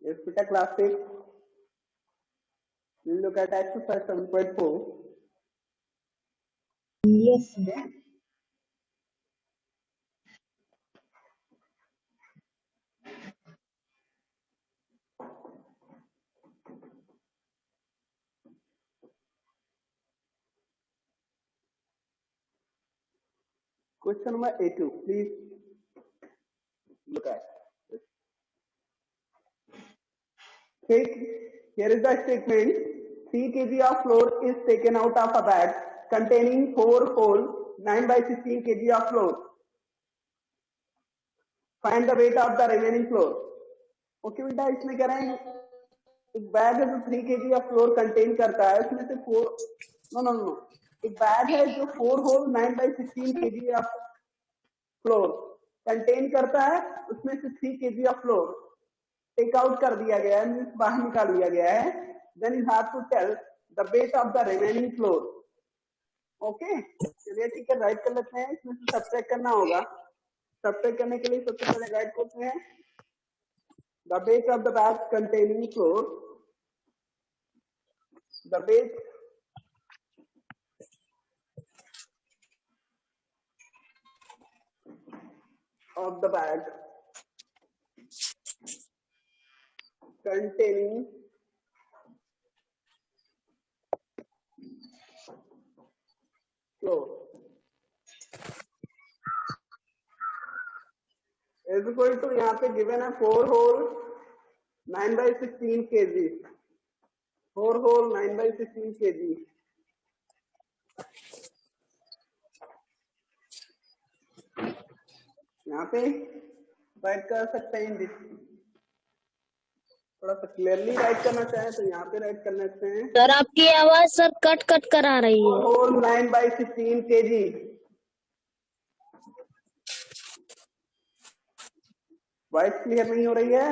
Yes, beta class 6. We'll look at exercise 7.4. Yes, sir. Okay. Question number A2. Please look at this. Here is the statement. 3 kg of flour is taken out of a bag containing 4 whole 9 by 16 kg of flour. Find the weight of the remaining flour. Okay बेटा, इसमें कह रहे हैं एक bag है जो 3 kg of flour contain करता है, उसमें से 4 नो एक बैग है जो 4 whole 9 by 16 kg of flour contain करता है, उसमें से 3 kg of flour take out कर दिया गया है, मींस बाहर निकाल लिया गया है. Then you have to tell the weight of the remaining flour. Okay, चलिए ठीक है, राइट कर लेते हैं. इसमें से सब्ट्रैक्ट करना होगा. सब्ट्रैक्ट करने के लिए सबसे पहले राइट करते हैं the weight of the bag containing flour. The weight of the bag containing flour is equal to, यहाँ पे given है 4 whole 9 by 16 kg. 4 whole 9 by 16 kg. यहाँ पे राइट कर सकते हैं. थोड़ा सा क्लियरली राइट करना चाहें तो यहाँ पे राइट कर लेते हैं. सर आपकी आवाज सर कट कट कर आ रही है. 4 whole 9 by 16 kg. Voice clear नहीं हो रही है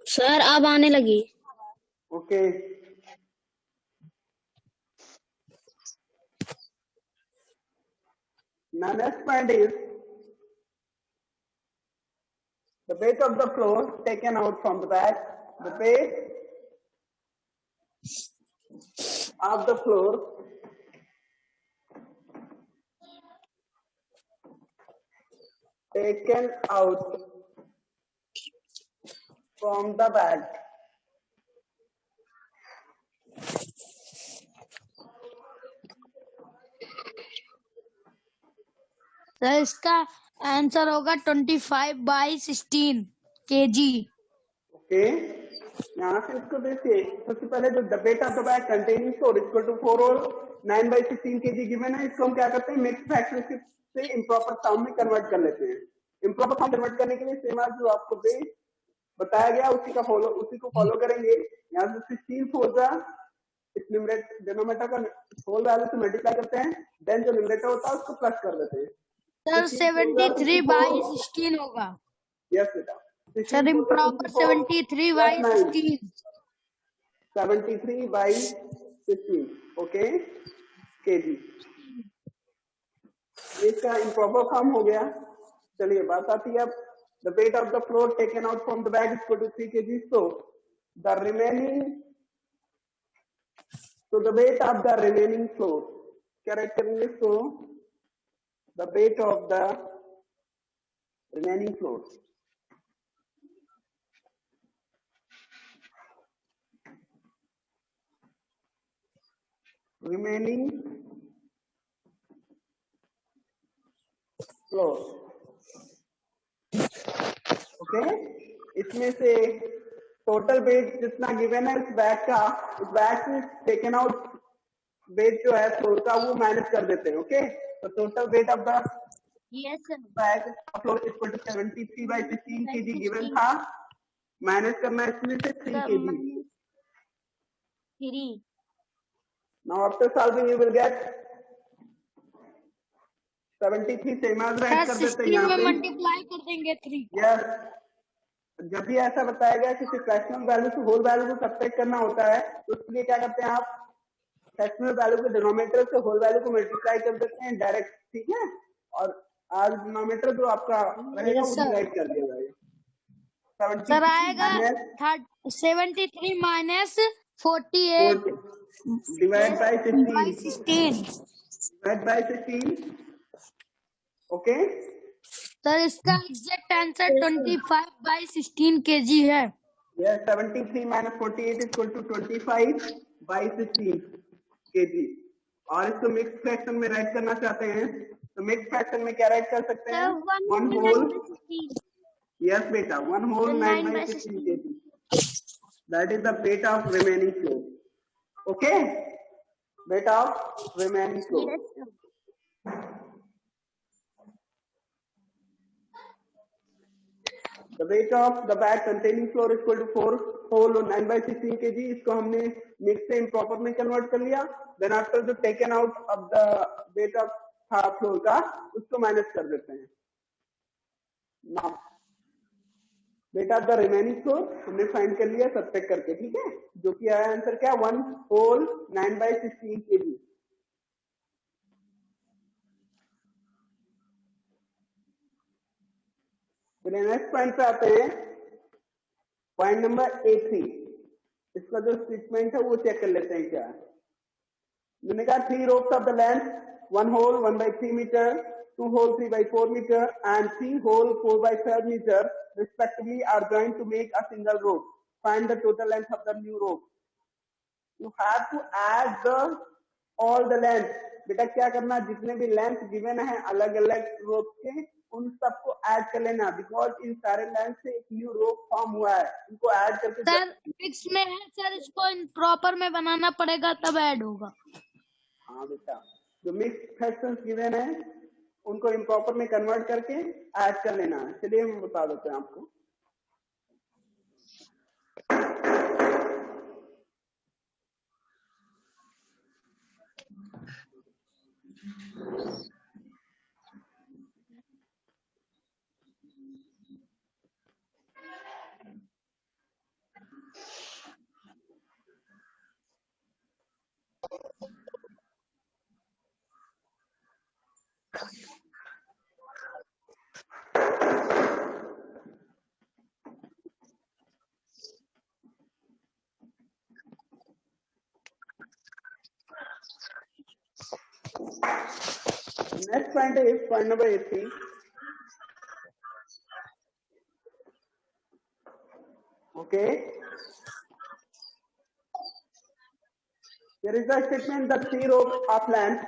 सर अब आने लगी. Okay. Now next point is the weight of the flour taken out from the bag. The weight of the flour taken out from the bag. Sir इसका answer होगा 25 by 16 kg. Okay, यहाँ से इसको देखिए. सबसे पहले जो the weight of the bag containing flour equal to 4 और 9 by 16 kg गिवन है, इसको हम क्या करते हैं, मिक्स फ्रैक्शन से इम्प्रॉपर फॉर्म में कन्वर्ट कर लेते हैं. इम्प्रॉपर फॉर्म कन्वर्ट करने के लिए सेम आज जो आपको वेट बताया गया उसी को फॉलो करेंगे. यहाँ से 16 फोर जा इस डिनोमिनेटर का होल वैल्यू से मल्टीप्लाई करते हैं, देन जो न्यूमरेटर होता है उसको प्लस कर देते हैं. सर 73 by 16 होगा. यस बेटा. Sir improper 73 by 16. 73 by 16. Okay, KG. इसका इम्प्रॉपर फॉर्म हो गया. चलिए बात आती है अब the weight of the flour taken out from the bag is equal to 3 kg. So the weight of the remaining flour, क्या राइट करेंगे? So the weight of the remaining flour. Remaining flour. Okay, इसमें से total weight जितना given है इस bag का, इस bag से टेकन आउट वेट जो है फ्लोर का वो माइनस कर देते हैं. ओके, तो total weight of the bag flour equal to 73 by 16 kg given था. माइनस करना है इसमें से 3 kg. Now after solving you will get 73 same as right कर देते हैं. यहाँ पे मल्टीप्लाई कर देंगे 3. यस, जब भी ऐसा बताया गया किसी फ्रैक्शनल वैल्यू से होल वैल्यू को सब्ट्रैक्ट करना होता है तो उसके लिए क्या करते हैं, आप फ्रैक्शनल वैल्यू के डिनोमिनेटर से होल वैल्यू को मल्टीप्लाई कर देते हैं डायरेक्ट. ठीक है, और आज डिनोमिनेटर जो आपका रहेगा वो डिवाइड कर दिया जाएगा. सर आएगा 73 minus 48 divide by by 16 divide by 16 okay. Sir इसका एग्जैक्ट आंसर 25 बाई 16 kg है। Yes, 73 minus 48 is equal to 25 by 16 kg। और इसको मिक्स फ्रैक्शन में राइट करना चाहते हैं तो मिक्स फ्रैक्शन में क्या राइट कर सकते हैं? 1 whole, yes बेटा, 1 whole 9 by 16 kg। That is the weight of remaining flow। Okay, weight of remaining flow। The weight of the bag containing flour is equal to 4 whole 9 by 16 kg। इसको हमने mix से improper में convert कर लिया। Then after जो taken out of the weight of था floor का उसको माइनस कर देते हैं। Now wait of the remaining floor हमने फाइंड कर लिया सब्ट्रैक्ट करके, ठीक है, जो कि आया आंसर क्या? 1 whole 9 by 16 kg। Next point पे आते हैं, पॉइंट नंबर A3। इसका जो स्टेटमेंट है वो चेक कर लेते हैं क्या है। मैंने कहा 3 ropes of the length 1 whole 1 by 3 meter, 2 whole 3 by 4 meter and 3 whole 4 by 5 meter respectively are joined to make a single rope। Find the total length of the new rope। You have to add the all the length। बेटा क्या करना, जितने भी length given है अलग अलग रोप के उन सबको ऐड कर लेना, बिकॉज इन सारे लेंथ से एक न्यू रोप फॉर्म हुआ है, इनको ऐड करके। सर मिक्स में है सर, इसको प्रॉपर में बनाना पड़ेगा तब ऐड होगा। हाँ बेटा, जो मिक्स फ्रैक्शंस गिवन है उनको इम्प्रॉपर में कन्वर्ट करके ऐड कर लेना है। चलिए हम बता देते हैं आपको। Next point is point number 18। Okay, here is the statement: the 3 ropes of length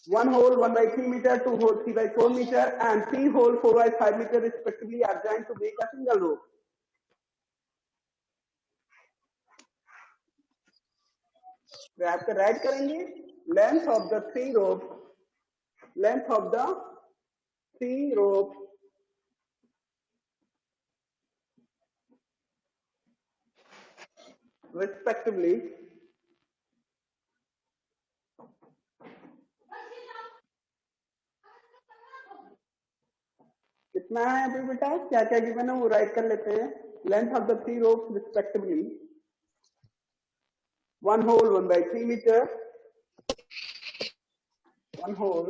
1 whole 1 by 3 meter, 2 whole 3 by 4 meter and 3 whole 4 by 5 meter respectively are joined to make a single rope। वे आपको right करेंगे length of the 3 rope, length of the 3 ropes respectively कितना है अभी बेटा, क्या क्या given है वो राइट कर लेते हैं। Length of the 3 ropes respectively 1 whole 1 by 3 meter, 1 whole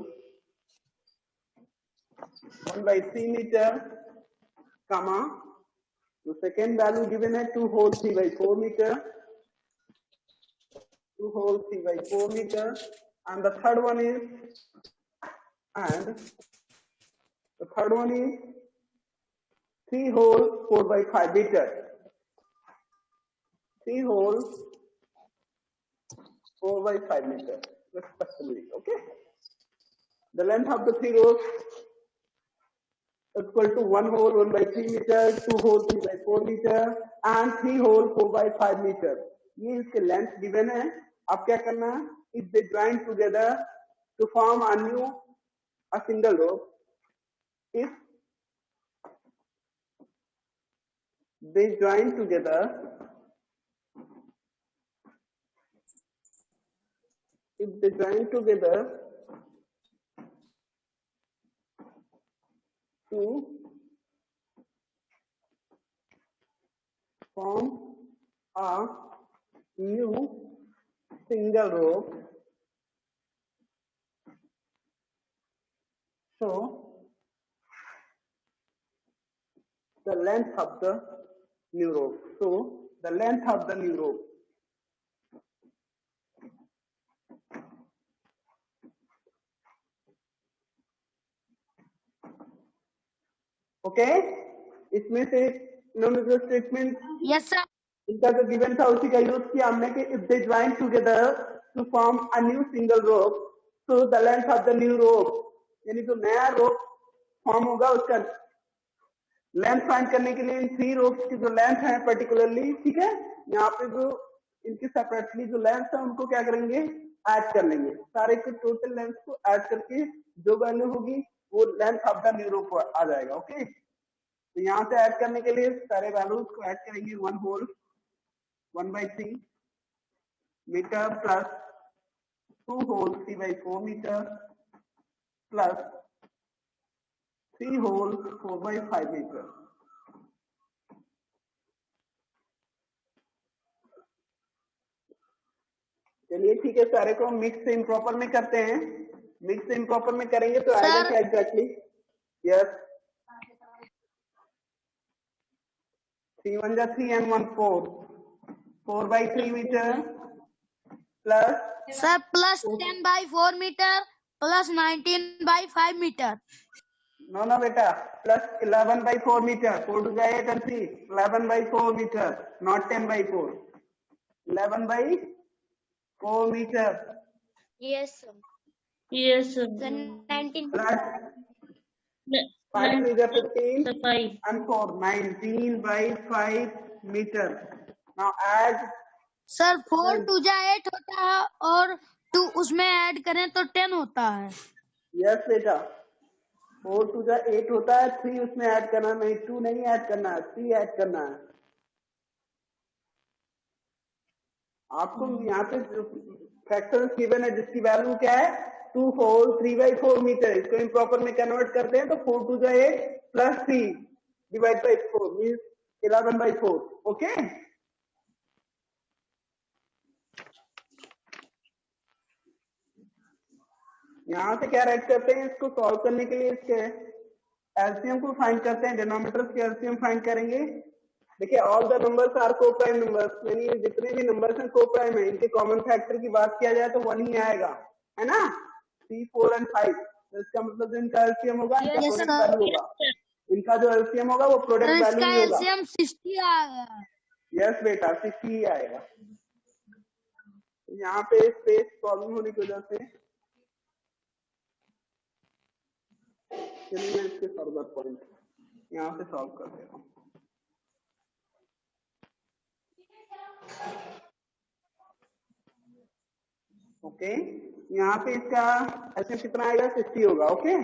1 by 3 meter, comma, the second value given है 2 whole 3 by 4 meter, 2 whole 3 by 4 meter and the third one is 3 whole 4 by 5 meter, 3 whole 4 by 5 meter respectively। Okay, the length of the 3 ropes is equal to 1 whole 1 by 3 meter, 2 whole 3 by 4 meter and 3 whole 4 by 5 meter। ये इसके length given है। अब क्या करना है, if they join together to form a single rope, if they join together to form a new single rope, so the length of the new rope. So the length of the new rope. Okay, इसमें से इन्होंने जो statement Yes, sir. इनका जो given था उसी का use किया हमने कि if they join together to form a new single rope, so the length of the new rope, यानी जो नया रोप फॉर्म होगा उसका लेंथ फाइंड करने के लिए इन 3 रोप्स की जो लेंथ है पर्टिकुलरली, ठीक है, यहाँ पे जो इनकी सेपरेटली जो लेंथ है उनको क्या करेंगे, ऐड कर लेंगे, सारे के टोटल लेंथ को ऐड करके जो वैल्यू होगी वो लेंथ ऑफ द न्यू रोप आ जाएगा। ओके, तो यहाँ से ऐड करने के लिए सारे वैल्यूज को ऐड करेंगे, 1 whole 1/3 metre plus 2 whole 3/4 metre plus 3 whole 4/5 metre. चलिए ठीक है, सारे को मिक्स से इम्प्रॉपर में करते हैं। मिक्स से इम्प्रॉपर में करेंगे तो आएगा क्या एग्जैक्टली? यस, 3 1 जा 3 and 1 4 4/3 metre plus Sir, plus 10/4 meter plus 19/5 meter. No ना बेटा, plus 11/4 metre, 4 to 8 and 3 11/4 metre, not 10/4, 11/4 metre Yes, sir. Yes, sir. Then 19. Plus 5 3 जा 15 and 4 19/5 metre. Now add sir 4 2 जा 8 होता है और 2 उसमें ऐड करें तो 10 होता है। यस बेटा, 4 2 जा 8 होता है, 3 उसमें ऐड करना, नहीं 2 नहीं ऐड करना है, 3 ऐड करना है। आपको यहाँ पे जो फैक्टर्स गिवन है जिसकी वैल्यू क्या है, 2 होल 3/4 मीटर, इसको इम्प्रॉपर में कन्वर्ट करते हैं तो 4 2 जा 8 plus 3 divide by 4 means 11/4। Okay, यहाँ से क्या राइट करते हैं, इसको सॉल्व करने के लिए इसके एलसीएम को फाइंड करते हैं, डिनोमिनेटर्स के एलसीएम फाइंड करेंगे। देखिए, ऑल द नंबर्स आर को प्राइम नंबर्स, यानी जितने भी नंबर्स हैं को प्राइम है, इनके कॉमन फैक्टर की बात किया जाए तो 1 ही आएगा, है ना, 3 4 and 5। तो इसका मतलब जो इनका एलसीएम होगा, इनका Yes, प्रोडक्ट sir. वैल्यू होगा, इनका जो एलसीएम होगा वो प्रोडक्ट सर वैल्यू इसका ही होगा। एलसीएम 60 आएगा। यस बेटा, 60 ही आएगा। यहाँ पे स्पेस प्रॉब्लम होने की वजह से चलिए मैं इसके फर्दर पॉइंट यहाँ से सॉल्व कर दे रहा हूँ। ओके, यहाँ पे इसका एलसीएम कितना आएगा, 60 होगा। ओके,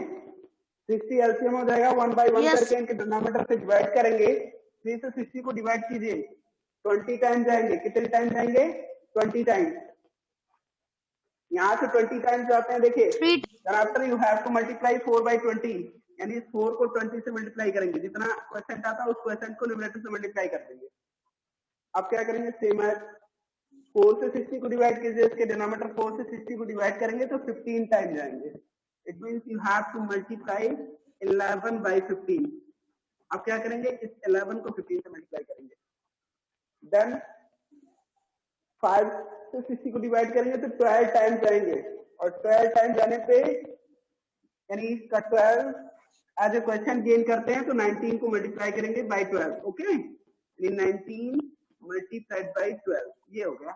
60 एलसीएम हो जाएगा, 1/1 Yes. करके इनके डिनोमिनेटर से डिवाइड करेंगे। 3 से 60 को डिवाइड कीजिए, 20 टाइम जाएंगे, कितने टाइम जाएंगे, 20 टाइम। यहाँ से 20 टाइम्स जाते हैं, देखिए, then after you have to multiply 4/20, यानी इस 4 को 20 से मल्टीप्लाई करेंगे, जितना क्वेश्चन आता है उस क्वेश्चन को न्यूमरेटर से मल्टीप्लाई कर देंगे। अब क्या करेंगे, सेम है, 4 से 60 को डिवाइड कीजिए, इसके डिनोमिनेटर 4 से 60 को डिवाइड करेंगे तो 15 टाइम जाएंगे। It means you have to multiply 11/15। अब क्या करेंगे, इस 11 को 15 से मल्टीप्लाई करेंगे, देन 5 से 60 को डिवाइड करेंगे तो 12 टाइम जाएंगे, और 12 टाइम जाने पे यानी इसका 12 एज ए क्वेश्चन गेन करते हैं तो 19 को मल्टीप्लाई करेंगे बाय 12। ओके, 19 मल्टीप्लाइड बाय 12, ये हो गया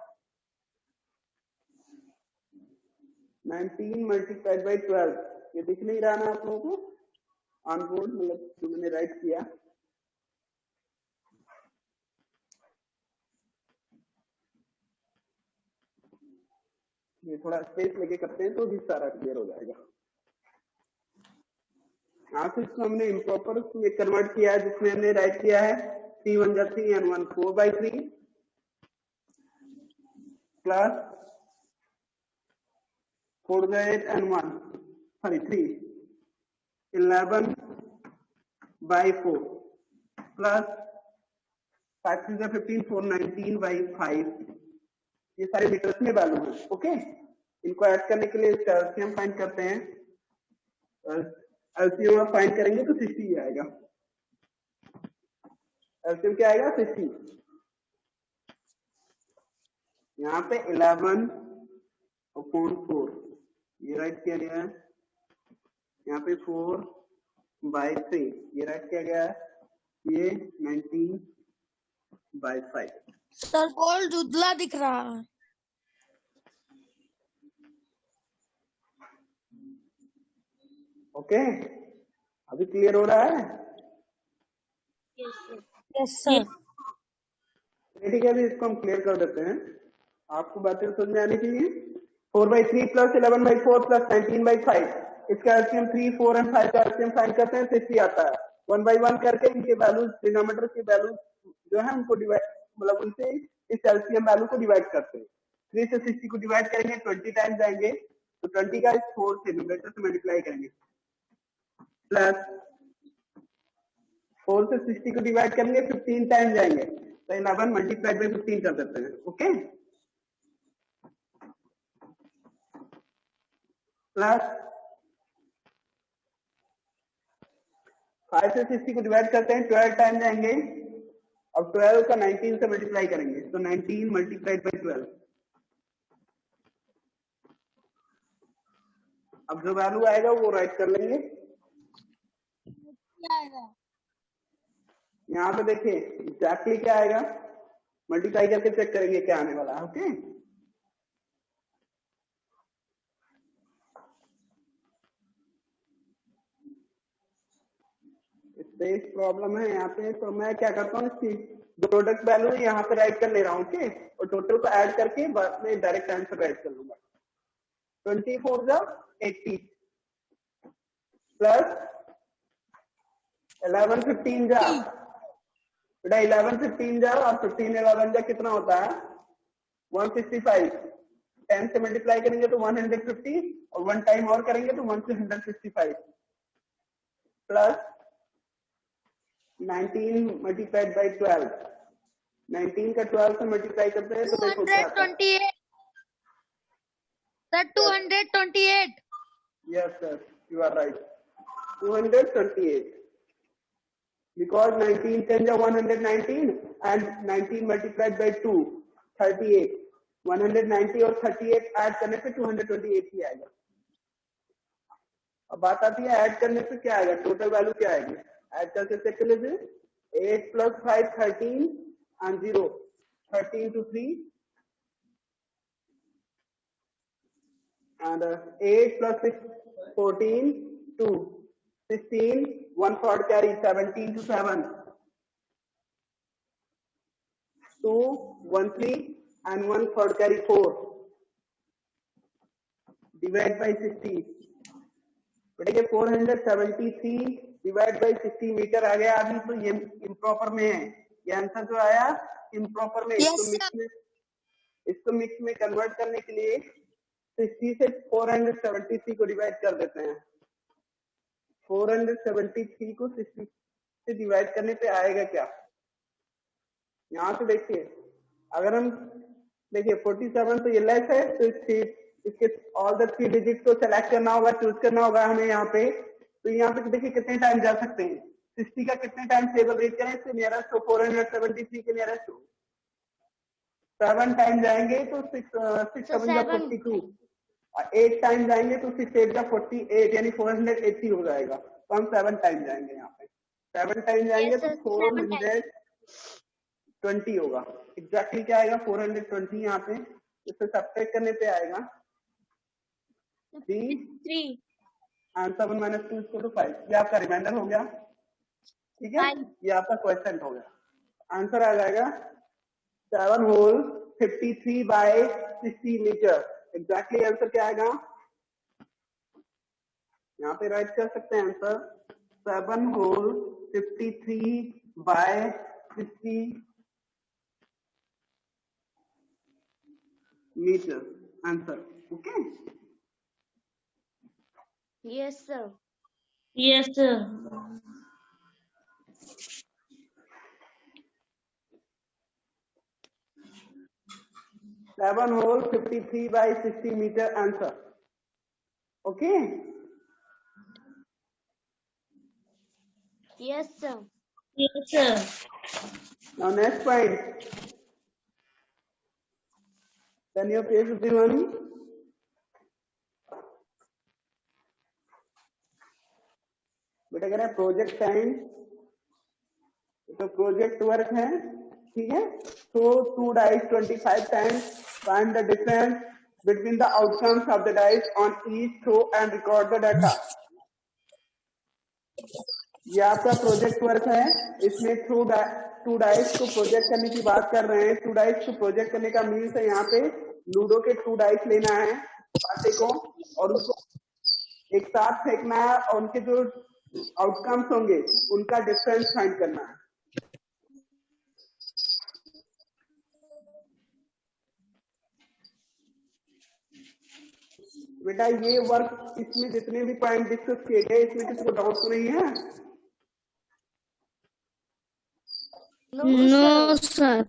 19 मल्टीप्लाइड बाय 12। ये दिख नहीं रहा ना आप लोगों को ऑन बोर्ड, मतलब जो मैंने राइट किया, ये थोड़ा स्पेस लेके करते हैं तो भी सारा क्लियर हो जाएगा। यहाँ से इसको हमने इम्प्रॉपर में कन्वर्ट किया है, जिसमें हमने राइट किया है 3 1 जा 3 and 1 4/3 प्लस 4 जा 8 and 1 3 11/4 प्लस 5 3 जा 15 4 19/5। ये सारे मीटर्स में वैल्यू है। ओके, इनको ऐड करने के लिए इसका एलसीएम फाइंड करते हैं। एलसीएम फाइंड करेंगे तो 60 आएगा। एलसीएम क्या आएगा 60। यहाँ पे 11/4 ये राइट किया गया है। यहाँ पे 4/3 ये राइट किया गया है। ये 19/5। सर बॉल धुंधला दिख रहा है। ओके, अभी क्लियर हो रहा है? Yes sir. ठीक है, अभी इसको हम क्लियर कर देते हैं, आपको बातें समझ में आनी चाहिए। 4/3 प्लस 11/4 प्लस 19/5, इसका एलसीएम 3, 4 और 5 का एलसीएम फाइंड करते हैं, 60 आता है। 1 by 1 करके इनके वैल्यूज, डिनोमिनेटर के वैल्यूज जो है उनको डिवाइड, मतलब उनसे इस एलसीएम वैल्यू को डिवाइड करते हैं। 3 से 60 को डिवाइड करेंगे 20 टाइम्स जाएंगे, तो 20 का इस 4 से न्यूमरेटर से मल्टीप्लाई करेंगे, प्लस 4 से 60 को डिवाइड करेंगे 15 टाइम जाएंगे, तो 11 मल्टीप्लाइड बाई 15 कर देते हैं। ओके, प्लस 5 से 60 को डिवाइड करते हैं 12 टाइम जाएंगे, अब 12 का 19 से मल्टीप्लाई करेंगे, तो 19 मल्टीप्लाइड बाई 12। अब जो वैल्यू आएगा वो राइट कर लेंगे। क्या आएगा? यहाँ पे देखिए एग्जैक्टली क्या आएगा, मल्टीप्लाई करके चेक करेंगे क्या आने वाला है। ओके, स्पेस प्रॉब्लम है यहाँ पे, तो मैं क्या करता हूँ, इसकी जो प्रोडक्ट वैल्यू है यहाँ पे राइट कर ले रहा हूँ। ओके, और टोटल को ऐड करके बाद में डायरेक्ट आंसर राइट कर लूंगा। 24 जा 80 प्लस 11 15 जा बेटा 11 15 जा और 15 11 जा कितना होता है 165। 10 से मल्टीप्लाई करेंगे तो 150 और 1 टाइम और करेंगे तो 165 प्लस 19 मल्टीप्लाइड बाई 12। 19 का 12 से मल्टीप्लाई करते हैं तो देखो क्या आता है। 228 sir 228। Yes sir, you are right, 228 because 19 10 are 119 and 19 multiplied by 2 38। 190 और 38 ऐड करने पे 228 ही आएगा। अब बात आती है ऐड करने पे क्या आएगा, टोटल वैल्यू क्या आएगी, ऐड करके चेक कर लीजिए। 8 plus 5 13 and 0 13 to 3 and 8 plus 6 14 2 16 1 third carry 17 to 7 2 1 3 and 1 third carry 4 divide by 60। बेटा ये 473 डिवाइड बाई 60 मीटर आ गया। अभी तो ये इम्प्रॉपर में है, ये आंसर जो आया इम्प्रॉपर में। इसको मिक्स में कन्वर्ट करने के लिए 60 से 473 को डिवाइड कर देते हैं। 473 को 60 से डिवाइड करने पे आएगा क्या, यहाँ से देखिए, अगर हम देखिए 47 तो ये लेस है, तो इसके ऑल द 3 डिजिट को सेलेक्ट करना होगा, चूज करना होगा हमें यहाँ पे। तो यहाँ पे देखिए कितने टाइम जा सकते हैं, 60 का कितने टाइम टेबल रीड करें इससे नियरेस्ट हो, 473 के नियरेस्ट हो 7 टाइम जाएंगे तो 6 7 जा 42, 8 टाइम जाएंगे तो 6 8 जा 48 यानी 480 हो जाएगा। तो हम 7 टाइम जाएंगे, यहाँ पे 7 टाइम जाएंगे तो 420 होगा। एग्जैक्टली क्या आएगा 420, यहाँ पे इससे सब्ट्रैक्ट करने पे आएगा 3 and 7 minus 2 = 5। ये आपका रिमाइंडर हो गया, ठीक है, ये आपका क्वेश्चन हो गया। आंसर आ जाएगा 7 whole 53 by 60 metre. Exactly answer क्या आएगा, यहाँ पे राइट कर सकते हैं answer 7 whole 53 by 60 metre answer. Okay, yes sir. Yes, sir. 7 whole 53 by 60 metre answer. Okay, yes sir. Yes, sir. Now next point. Turn your page, everyone. बेटा कह रहे हैं प्रोजेक्ट टाइम, तो प्रोजेक्ट वर्क है, ठीक है। So 2 dice 25 times, find the difference between the outcomes of the dice on each throw and record the data. ये आपका प्रोजेक्ट वर्क है, इसमें टू डाइस को प्रोजेक्ट करने की बात कर रहे हैं। 2 डाइस को प्रोजेक्ट करने का मीन्स है यहाँ पे लूडो के 2 डाइस लेना है पाटे को और उसको एक साथ फेंकना है और उनके जो आउटकम्स होंगे उनका डिफरेंस फाइंड करना है। बेटा ये वर्क, इसमें जितने भी पॉइंट डिस्कस किए गए इसमें किसी को डाउट तो नहीं है? No, sir.